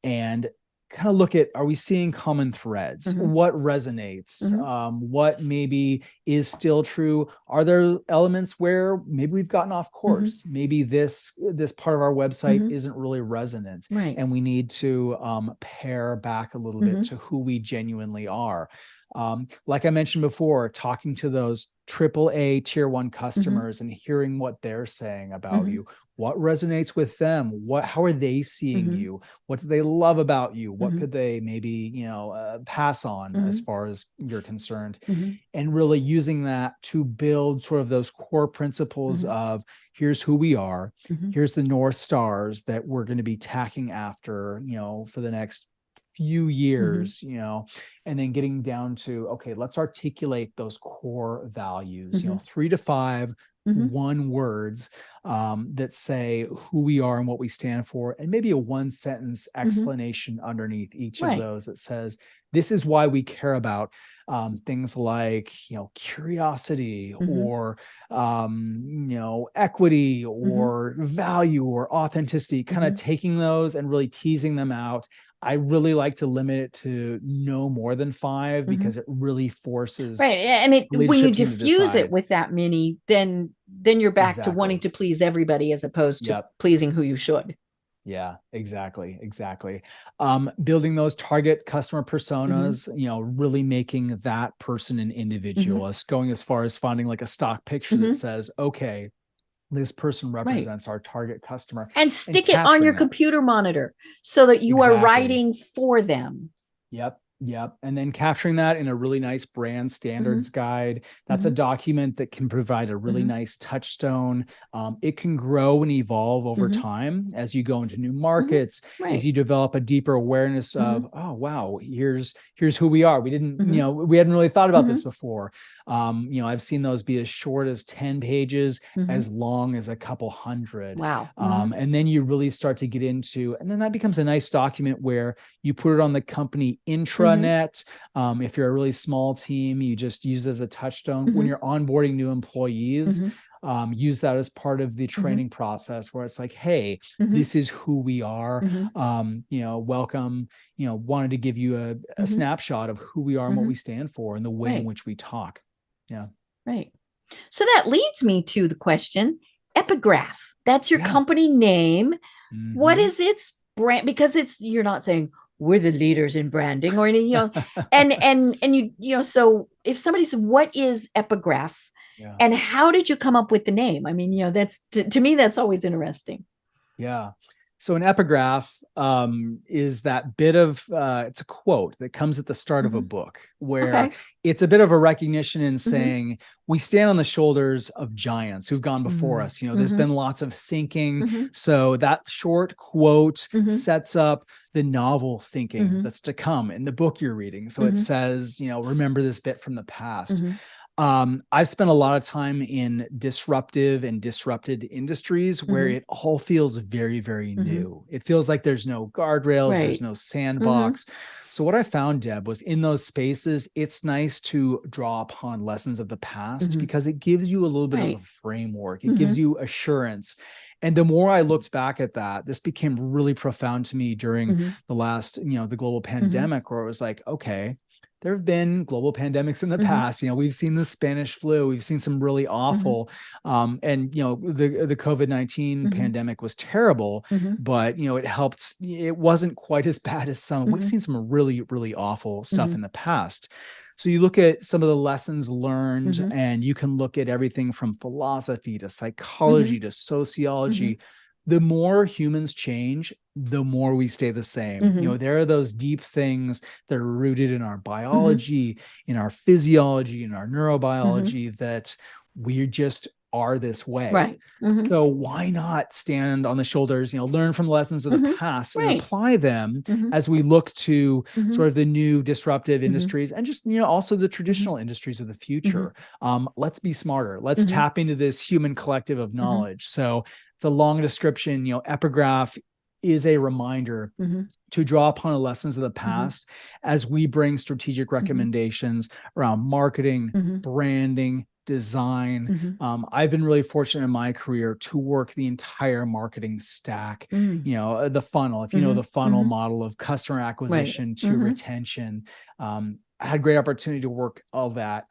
and kind of look at, are we seeing common threads? What resonates? What maybe is still true? Are there elements where maybe we've gotten off course? Maybe this part of our website isn't really resonant, and we need to pare back a little bit to who we genuinely are. Like I mentioned before, talking to those AAA tier one customers and hearing what they're saying about you, what resonates with them, how are they seeing you, what do they love about you, what could they maybe, pass on as far as you're concerned, and really using that to build sort of those core principles of here's who we are, here's the North Stars that we're going to be tacking after, for the next few years, and then getting down to, okay, let's articulate those core values, 3 to 5 one words that say who we are and what we stand for, and maybe a one sentence explanation underneath each of those that says, this is why we care about things like, curiosity or, equity or value or authenticity, kind of taking those and really teasing them out. I really like to limit it to no more than 5 because it really forces and when you diffuse it with that many, then you're back to wanting to please everybody as opposed to pleasing who you should. Yeah, exactly. Building those target customer personas, really making that person an individualist, going as far as finding like a stock picture that says, okay, this person represents our target customer, and stick it on your computer monitor so that you are writing for them. Yep. And then capturing that in a really nice brand standards guide. That's a document that can provide a really nice touchstone. It can grow and evolve over time as you go into new markets, as you develop a deeper awareness of, oh, wow, here's who we are. We didn't, we hadn't really thought about this before. I've seen those be as short as 10 pages, as long as a couple hundred. Wow. And then you really start to get into, and then that becomes a nice document where you put it on the company intranet. If you're a really small team, you just use it as a touchstone. When you're onboarding new employees, use that as part of the training process where it's like, hey, this is who we are. Welcome, wanted to give you a snapshot of who we are and what we stand for and the way in which we talk. Yeah. Right. So that leads me to the question, epigraph. That's your company name. What is its brand? Because you're not saying we're the leaders in branding or any, and so if somebody said, what is epigraph? And how did you come up with the name? I mean, that's to me, that's always interesting. Yeah. So an epigraph is that bit of, it's a quote that comes at the start of a book where it's a bit of a recognition in saying, we stand on the shoulders of giants who've gone before us. There's been lots of thinking. So that short quote sets up the novel thinking that's to come in the book you're reading. So it says, remember this bit from the past. I've spent a lot of time in disruptive and disrupted industries where it all feels very, very new. It feels like there's no guardrails, there's no sandbox. So what I found, Deb, was in those spaces, it's nice to draw upon lessons of the past because it gives you a little bit of a framework. It gives you assurance. And the more I looked back at that, this became really profound to me during the last, the global pandemic, where it was like, okay, there have been global pandemics in the past. We've seen the Spanish flu. We've seen some really awful, and the COVID-19 pandemic was terrible, but it helped. It wasn't quite as bad as some. We've seen some really, really awful stuff in the past. So you look at some of the lessons learned, and you can look at everything from philosophy to psychology to sociology. The more humans change, the more we stay the same. There are those deep things that are rooted in our biology, in our physiology, in our neurobiology that we just are this way. Right. So why not stand on the shoulders, learn from the lessons of the past and apply them as we look to sort of the new disruptive industries and just, also the traditional industries of the future. Let's be smarter. Let's tap into this human collective of knowledge. So it's a long description. Epigraph is a reminder to draw upon the lessons of the past as we bring strategic recommendations around marketing, branding, design. I've been really fortunate in my career to work the entire marketing stack, the funnel, if you know the funnel model of customer acquisition to retention. I had great opportunity to work all that.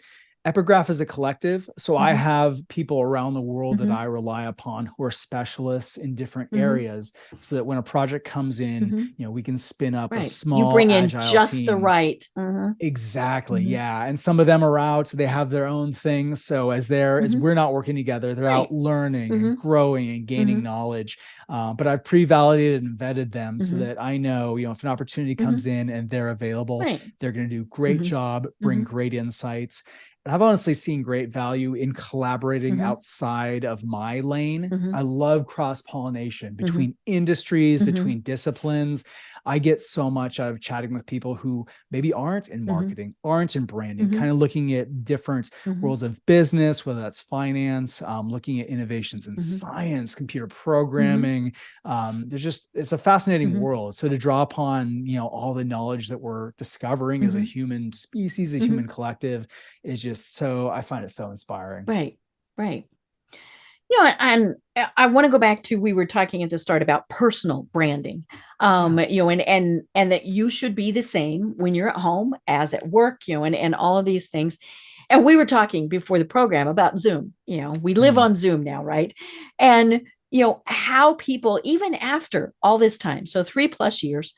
Epigraph is a collective. So I Mm-hmm. have people around the world that Mm-hmm. I rely upon who are specialists in different Mm-hmm. areas, so that when a project comes in, Mm-hmm. we can spin up a Right. You small bring in agile just the team. right. Mm-hmm. Exactly. Mm-hmm. Yeah. And some of them are out, so they have their own things. So as Mm-hmm. we're not working together, they're out Right. learning and Mm-hmm. growing and gaining Mm-hmm. knowledge. But I've pre-validated and vetted them so Mm-hmm. that I know, if an opportunity Mm-hmm. comes in and they're available, Right. they're going to do great Mm-hmm. job, bring Mm-hmm. great insights. And I've honestly seen great value in collaborating Mm-hmm. outside of my lane. Mm-hmm. I love cross-pollination Mm-hmm. between industries, Mm-hmm. between disciplines. I get so much out of chatting with people who maybe aren't in Mm-hmm. marketing, aren't in branding, Mm-hmm. kind of looking at different Mm-hmm. worlds of business, whether that's finance, looking at innovations in Mm-hmm. science, computer Mm-hmm. programming. It's a fascinating Mm-hmm. world. So to draw upon, all the knowledge that we're discovering as a Mm-hmm. human species, a Mm-hmm. human collective, is just I find it so inspiring. Right. Right. And I want to go back to, we were talking at the start about personal branding, Yeah. and that you should be the same when you're at home as at work, and all of these things. And we were talking before the program about Zoom. We live Mm. on Zoom now, right? And how people, even after all this time, so 3+ years,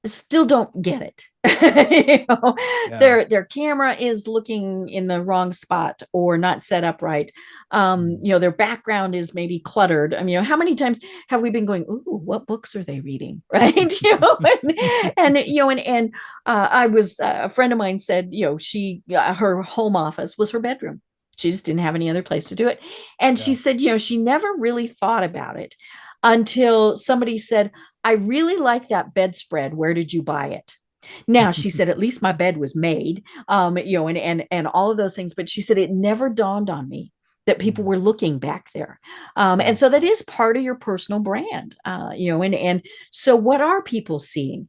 still don't get it. Yeah. Their camera is looking in the wrong spot or not set up right. Mm. Their background is maybe cluttered. I mean, how many times have we been going, ooh, what books are they reading? Right. I was, a friend of mine said, she, her home office was her bedroom. She just didn't have any other place to do it. And she Yeah. said, she never really thought about it until somebody said, I really like that bedspread. Where did you buy it? Now, she said, at least my bed was made, and all of those things. But she said, it never dawned on me that people Mm. were looking back there. Yeah. And so that is part of your personal brand, and so what are people seeing?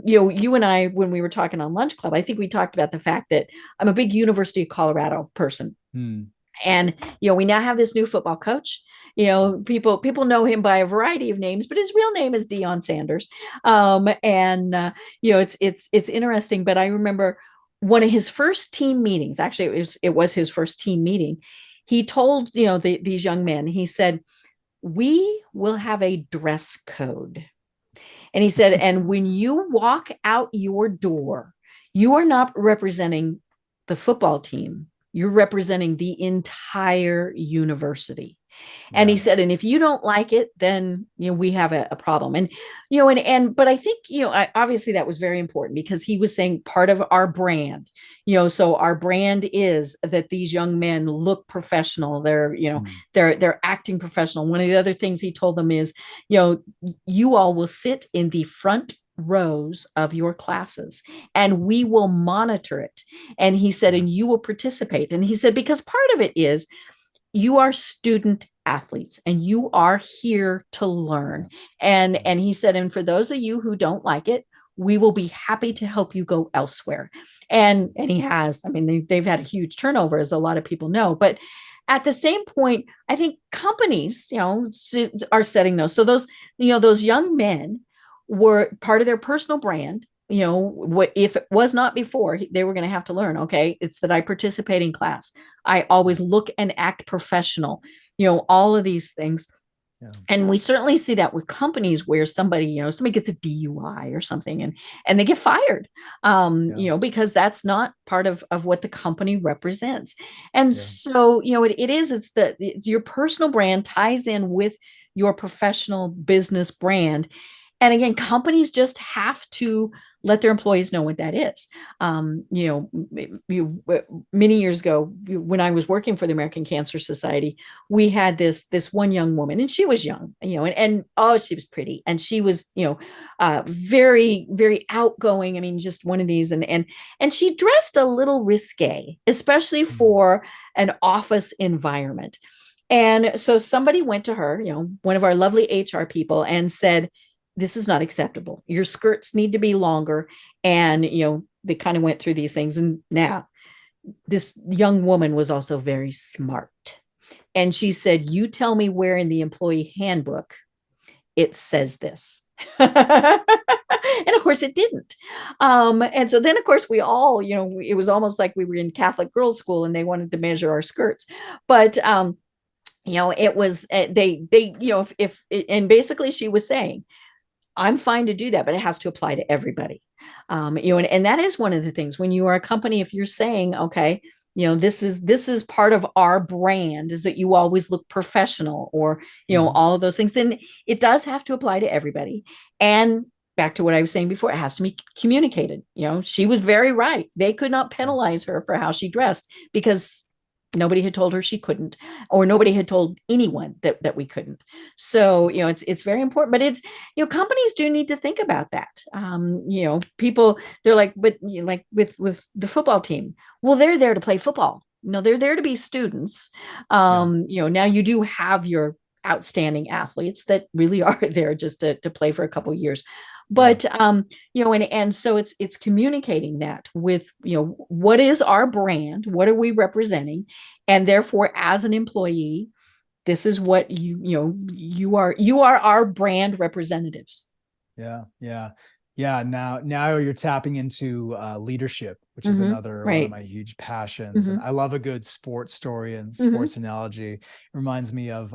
You and I, when we were talking on Lunch Club, I think we talked about the fact that I'm a big University of Colorado person. Mm. And we now have this new football coach. People know him by a variety of names, but his real name is Deion Sanders. And it's interesting. But I remember one of his first team meetings. Actually, it was his first team meeting. He told these young men. He said, "We will have a dress code." And he said, "And when you walk out your door, you are not representing the football team. You're representing the entire university." And he Yeah. said, and if you don't like it, then we have a problem. And but I think obviously that was very important, because he was saying part of our brand, so our brand is that these young men look professional. They're Mm. they're acting professional. One of the other things he told them is, you all will sit in the front rows of your classes and we will monitor it. And he said, Yeah. and you will participate. And he said, because part of it is, you are student athletes and you are here to learn. And he said, and for those of you who don't like it, we will be happy to help you go elsewhere. And he has, I mean, they've had a huge turnover, as a lot of people know. But at the same point, I think companies, are setting those. So those young men were part of their personal brand. What if it was not before, they were going to have to learn, okay, it's that I participate in class, I always look and act professional, all of these things. Yeah. And we certainly see that with companies where somebody gets a DUI or something, and they get fired, Yeah. because that's not part of what the company represents. And Yeah. so, it's your personal brand ties in with your professional business brand. And again, companies just have to let their employees know what that is. Many years ago, when I was working for the American Cancer Society, we had this one young woman, and she was young, and oh, she was pretty, and she was, very, very outgoing. I mean, just one of these, and she dressed a little risque, especially Mm. for an office environment. And so somebody went to her, one of our lovely HR people, and said, this is not acceptable. Your skirts need to be longer. And, they kind of went through these things. And now this young woman was also very smart. And she said, you tell me where in the employee handbook it says this. And of course it didn't. And so then of course we all, it was almost like we were in Catholic girls' school and they wanted to measure our skirts. But it was they if and basically she was saying, I'm fine to do that, but it has to apply to everybody. And that is one of the things when you are a company, if you're saying, okay, this is part of our brand, is that you always look professional, or all of those things, then it does have to apply to everybody. And back to what I was saying before, it has to be communicated. She was very right. They could not penalize her for how she dressed because nobody had told her she couldn't, or nobody had told anyone that we couldn't. So, it's very important, but it's, companies do need to think about that. People, they're like, but like with the football team, well, they're there to play football. No, they're there to be students. Now you do have your outstanding athletes that really are there just to play for a couple of years. But and so it's communicating that with what is our brand, what are we representing, and therefore as an employee, this is what you are our brand representatives. Yeah. Now you're tapping into leadership, which is another one of my huge passions. And I love a good sports story and sports analogy. It reminds me of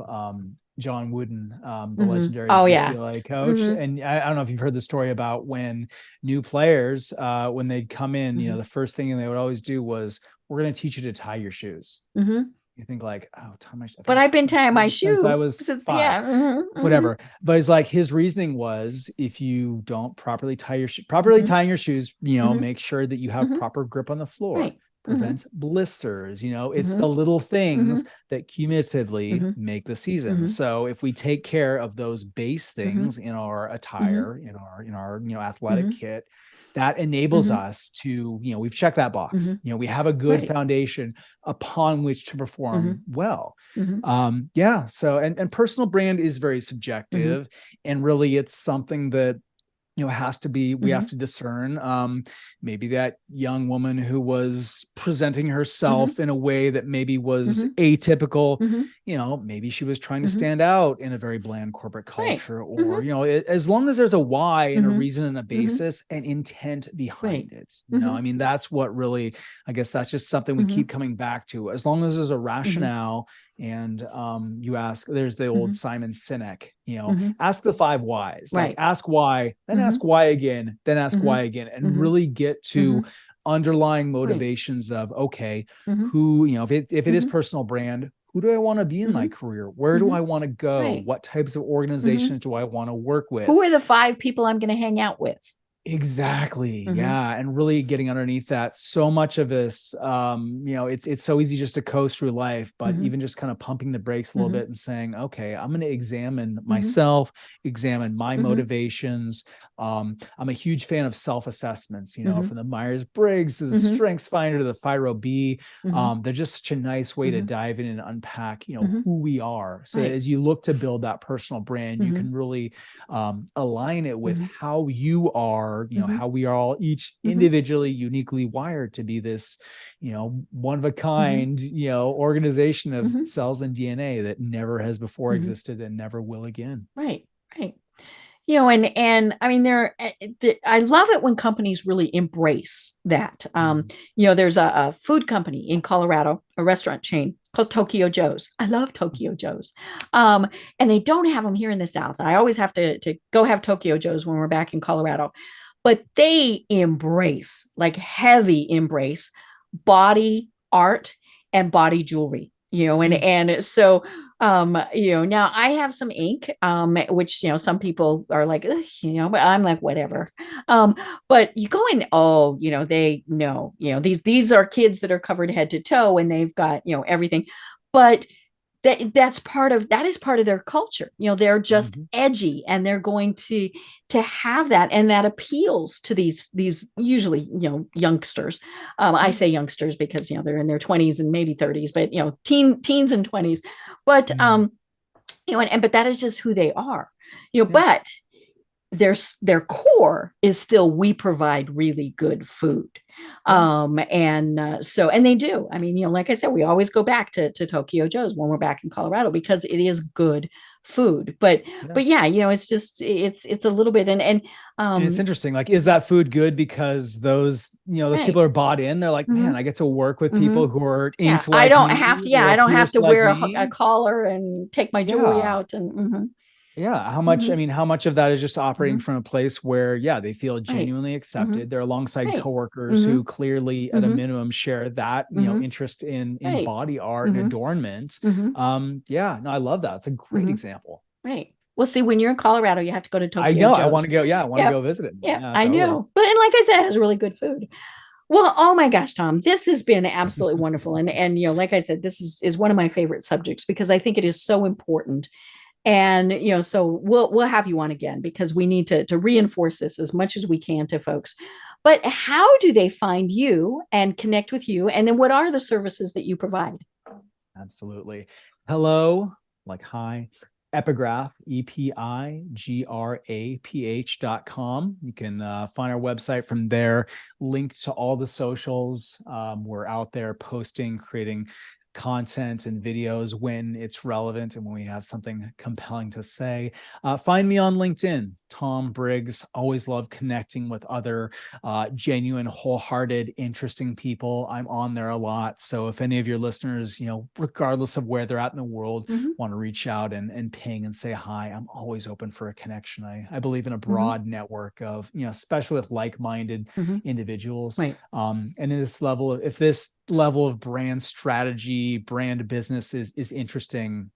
John Wooden, the legendary UCLA coach. And I don't know if you've heard the story about when new players, when they'd come in, the first thing they would always do was, we're going to teach you to tie your shoes. You think like, oh, tie my shoes. But I've been tying my shoes since I was five, whatever. But it's like, his reasoning was, if you don't properly tie your tying your shoes, make sure that you have proper grip on the floor. Prevents blisters. It's the little things that cumulatively make the season. So if we take care of those base things in our attire, in our athletic kit, that enables us to, we've checked that box. We have a good foundation upon which to perform well. So, and personal brand is very subjective, and really it's something that has to be, we have to discern. Maybe that young woman who was presenting herself in a way that maybe was atypical, maybe she was trying to stand out in a very bland corporate culture, or, as long as there's a why and a reason and a basis and intent behind it, I mean, that's what really, I guess that's just something we keep coming back to. As long as there's a rationale, and you ask, there's the old Simon Sinek, ask the 5 whys, like ask why, then ask why again, then ask why again, and really get to underlying motivations of, okay, who, if it is personal brand, who do I want to be in my career? Where do I want to go? What types of organizations do I want to work with? Who are the 5 people I'm going to hang out with? Exactly. Yeah. And really getting underneath that. So much of this, it's so easy just to coast through life, but even just kind of pumping the brakes a little bit and saying, okay, I'm going to examine myself, examine my motivations. I'm a huge fan of self-assessments, from the Myers-Briggs to the Strengths Finder to the FIRO-B. They're just such a nice way to dive in and unpack, who we are. So as you look to build that personal brand, you can really align it with how you are, how we are all each individually, uniquely wired to be this, one of a kind, organization of cells and DNA that never has before existed and never will again. Right. And I mean, I love it when companies really embrace that. There's a food company in Colorado, a restaurant chain called Tokyo Joe's. I love Tokyo Joe's. And they don't have them here in the South. I always have to go have Tokyo Joe's when we're back in Colorado. But they embrace, like heavy embrace, body art and body jewelry, and so, now I have some ink, which, some people are like, but I'm like, whatever. But you go in, they know, these are kids that are covered head to toe and they've got, everything, but that is part of their culture. They're just edgy, and they're going to have that, and that appeals to these usually, youngsters. I say youngsters because, they're in their 20s and maybe 30s, but, teens and 20s, but, but that is just who they are, but their core is still, we provide really good food. And they do. I mean, like I said, we always go back to Tokyo Joe's when we're back in Colorado because it is good food. But yeah, it's just it's a little bit and it's interesting. Like, is that food good because those people are bought in? They're like, man, I get to work with people who are into I like don't me, have to. I don't have to like wear me. a collar and take my jewelry out and. Yeah. How much, I mean, how much of that is just operating from a place where, they feel genuinely accepted. They're alongside coworkers who clearly at a minimum share that, interest in body art and adornment. Yeah, no, I love that. It's a great example. Right. Well, see, when you're in Colorado, you have to go to Tokyo I know. Joe's. I want to go. Yeah. I want to go visit it. Yeah, I know. But, and like I said, it has really good food. Well, oh my gosh, Tom, this has been absolutely wonderful. And like I said, this is one of my favorite subjects because I think it is so important. And so we'll have you on again because we need to reinforce this as much as we can to folks. But how do they find you and connect with you? And then what are the services that you provide? Absolutely. Hello, like hi, epigraph, epigraph.com. You can find our website from there, linked to all the socials. We're out there posting, creating content and videos when it's relevant and when we have something compelling to say. Find me on LinkedIn, Tom Briggs. Always love connecting with other genuine, wholehearted, interesting people. I'm on there a lot. So if any of your listeners, regardless of where they're at in the world, want to reach out and ping and say hi, I'm always open for a connection. I believe in a broad network of, especially with like-minded individuals. Right. And in this level, if this level of brand strategy, brand business is interesting,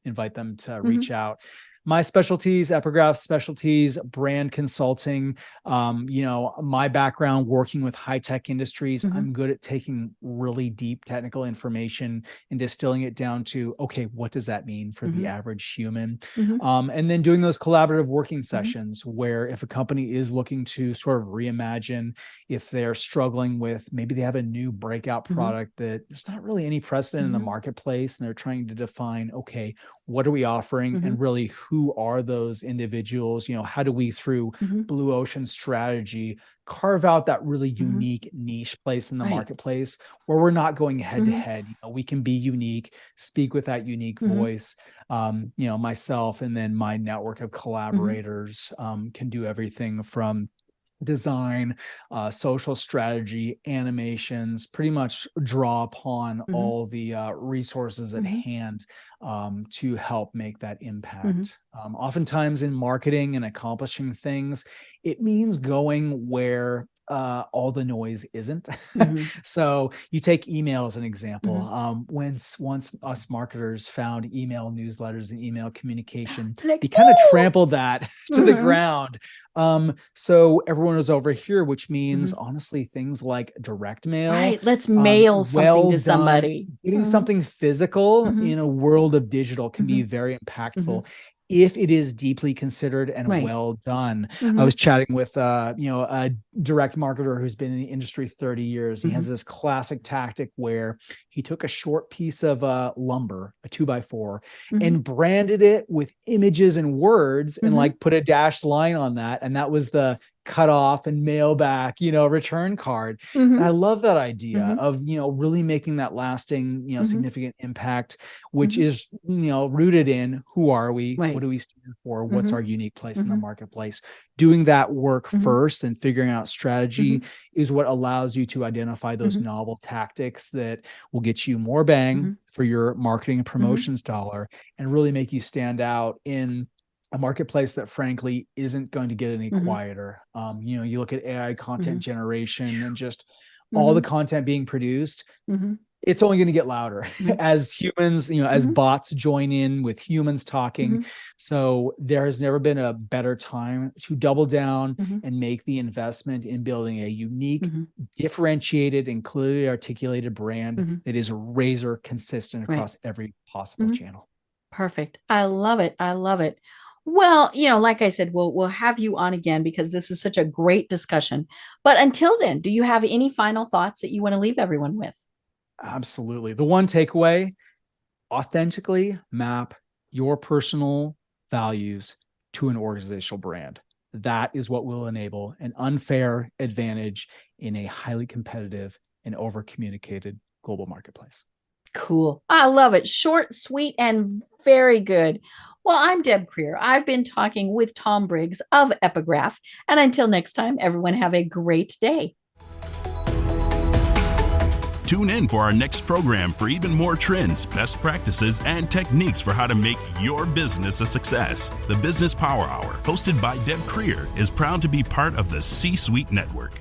invite them to reach out. My specialties, epigraph specialties, brand consulting, my background working with high-tech industries, I'm good at taking really deep technical information and distilling it down to, okay, what does that mean for the average human? And then doing those collaborative working sessions where if a company is looking to sort of reimagine, if they're struggling with, maybe they have a new breakout product that there's not really any precedent in the marketplace, and they're trying to define, okay, what are we offering? And really, who are those individuals? How do we, through blue ocean strategy, carve out that really unique niche place in the marketplace where we're not going head to head? We can be unique, speak with that unique voice. Myself and then my network of collaborators can do everything from design, social strategy, animations, pretty much draw upon all the resources at hand to help make that impact. Oftentimes in marketing and accomplishing things, it means going where all the noise isn't. So you take email as an example. Once us marketers found email newsletters and email communication, we kind of trampled that to the ground. So everyone was over here, which means honestly, things like direct mail. Right. Let's mail something to somebody. Getting something physical in a world of digital can be very impactful. If it is deeply considered and well done. I was chatting with, a direct marketer who's been in the industry 30 years. He has this classic tactic where he took a short piece of lumber, a 2x4, and branded it with images and words and like put a dashed line on that. And that was the cut off and mail back, return card. And I love that idea of, really making that lasting, significant impact, which is, rooted in who are we? What do we stand for? What's our unique place in the marketplace? Doing that work first and figuring out strategy is what allows you to identify those novel tactics that will get you more bang for your marketing and promotions dollar and really make you stand out in a marketplace that frankly isn't going to get any quieter. You look at AI content generation and just all the content being produced, it's only going to get louder as humans, as bots join in with humans talking. So there has never been a better time to double down and make the investment in building a unique, differentiated, and clearly articulated brand that is razor consistent across every possible channel. Perfect. I love it. I love it. Well, like I said, we'll have you on again because this is such a great discussion. But until then, do you have any final thoughts that you want to leave everyone with? Absolutely. The one takeaway, authentically map your personal values to an organizational brand. that is what will enable an unfair advantage in a highly competitive and over-communicated global marketplace. Cool. I love it. Short, sweet, and very good. Well, I'm Deb Creer. I've been talking with Tom Briggs of Epigraph. And until next time, everyone have a great day. Tune in for our next program for even more trends, best practices, and techniques for how to make your business a success. The Business Power Hour, hosted by Deb Creer, is proud to be part of the C-Suite Network.